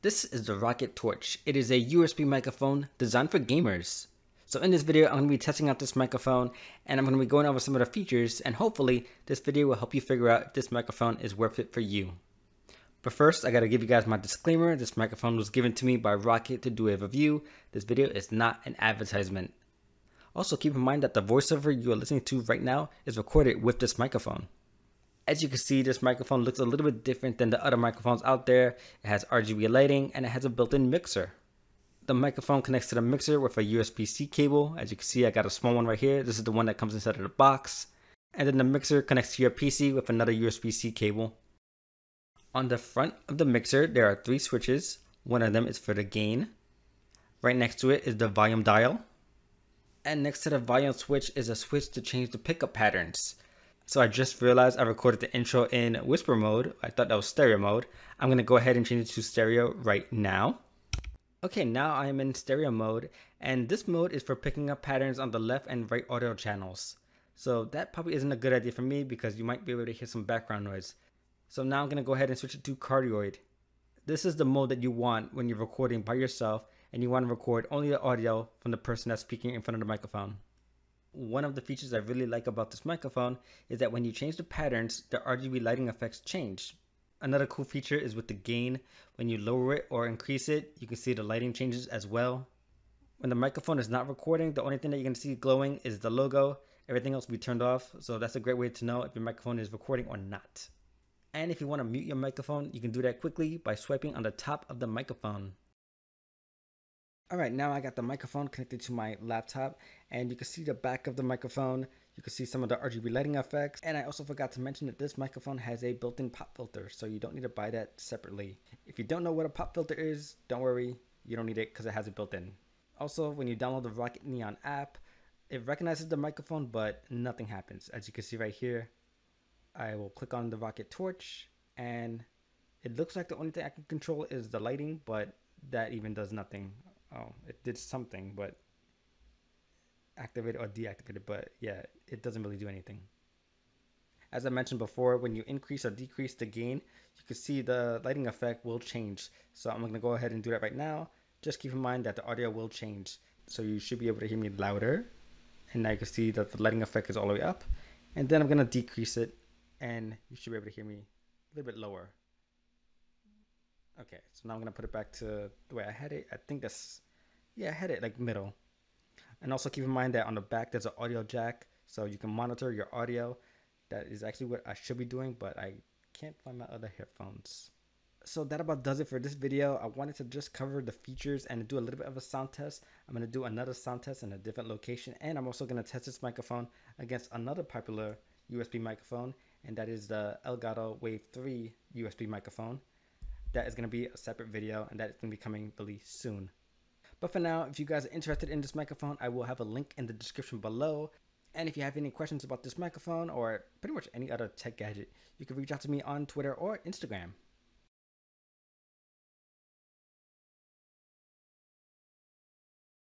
This is the Roccat Torch. It is a USB microphone designed for gamers. So in this video, I'm going to be testing out this microphone and I'm going to be going over some of the features, and hopefully this video will help you figure out if this microphone is worth it for you. But first, I got to give you guys my disclaimer. This microphone was given to me by Roccat to do a review. This video is not an advertisement. Also, keep in mind that the voiceover you are listening to right now is recorded with this microphone. As you can see, this microphone looks a little bit different than the other microphones out there. It has RGB lighting and it has a built-in mixer. The microphone connects to the mixer with a USB-C cable. As you can see, I got a small one right here. This is the one that comes inside of the box. And then the mixer connects to your PC with another USB-C cable. On the front of the mixer, there are 3 switches. One of them is for the gain. Right next to it is the volume dial. And next to the volume switch is a switch to change the pickup patterns. So I just realized I recorded the intro in whisper mode. I thought that was stereo mode. I'm going to go ahead and change it to stereo right now. Okay, now I am in stereo mode, and this mode is for picking up patterns on the left and right audio channels. So that probably isn't a good idea for me because you might be able to hear some background noise. So now I'm going to go ahead and switch it to cardioid. This is the mode that you want when you're recording by yourself and you want to record only the audio from the person that's speaking in front of the microphone. One of the features I really like about this microphone is that when you change the patterns, the RGB lighting effects change. Another cool feature is with the gain. When you lower it or increase it, you can see the lighting changes as well. When the microphone is not recording, the only thing that you're going to see glowing is the logo. Everything else will be turned off, so that's a great way to know if your microphone is recording or not. And if you want to mute your microphone, you can do that quickly by swiping on the top of the microphone. Alright, now I got the microphone connected to my laptop, and you can see the back of the microphone. You can see some of the RGB lighting effects, and I also forgot to mention that this microphone has a built-in pop filter, so you don't need to buy that separately. If you don't know what a pop filter is, don't worry, you don't need it because it has it built in. Also, when you download the Roccat Neon app, it recognizes the microphone, but nothing happens. As you can see right here, I will click on the Roccat Torch, and it looks like the only thing I can control is the lighting, but that even does nothing. Oh, it did something, but activated or deactivated, but yeah, it doesn't really do anything. As I mentioned before, when you increase or decrease the gain, you can see the lighting effect will change. So I'm going to go ahead and do that right now. Just keep in mind that the audio will change. So you should be able to hear me louder. And now you can see that the lighting effect is all the way up. And then I'm going to decrease it, and you should be able to hear me a little bit lower. Okay, so now I'm going to put it back to the way I had it. I think that's, yeah, I had it like middle. And also keep in mind that on the back there's an audio jack, so you can monitor your audio. That is actually what I should be doing, but I can't find my other headphones. So that about does it for this video. I wanted to just cover the features and do a little bit of a sound test. I'm going to do another sound test in a different location, and I'm also going to test this microphone against another popular USB microphone, and that is the Elgato Wave 3 USB microphone. That is going to be a separate video, and that is going to be coming really soon. But for now, if you guys are interested in this microphone, I will have a link in the description below. And if you have any questions about this microphone or pretty much any other tech gadget, you can reach out to me on Twitter or Instagram.